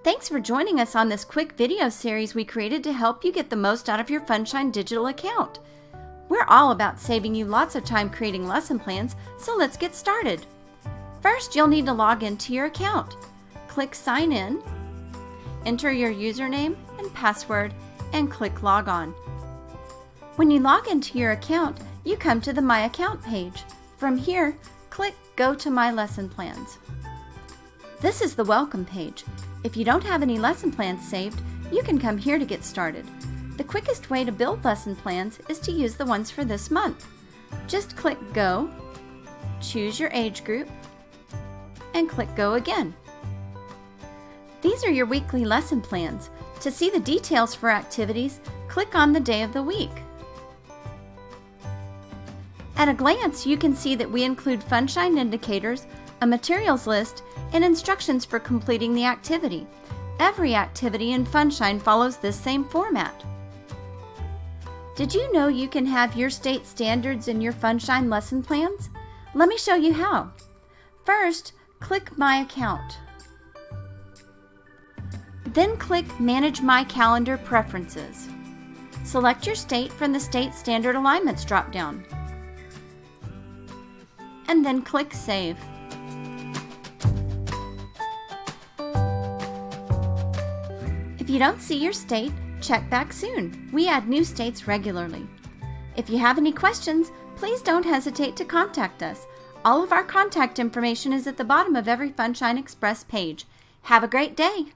Thanks for joining us on this quick video series we created to help you get the most out of your FunShine digital account. We're all about saving you lots of time creating lesson plans, so let's get started. First, you'll need to log into your account. Click Sign In, enter your username and password, and click Log On. When you log into your account, you come to the My Account page. From here, click Go to My Lesson Plans. This is the welcome page. If you don't have any lesson plans saved, you can come here to get started. The quickest way to build lesson plans is to use the ones for this month. Just click Go, choose your age group, and click Go again. These are your weekly lesson plans. To see the details for activities, click on the day of the week. At a glance, you can see that we include FunShine indicators, a materials list, and instructions for completing the activity. Every activity in FunShine follows this same format. Did you know you can have your state standards in your FunShine lesson plans? Let me show you how. First, click My Account. Then click Manage My Calendar Preferences. Select your state from the State Standard Alignments drop-down. And then click Save. If you don't see your state, check back soon. We add new states regularly. If you have any questions, please don't hesitate to contact us. All of our contact information is at the bottom of every FunShine Express page. Have a great day!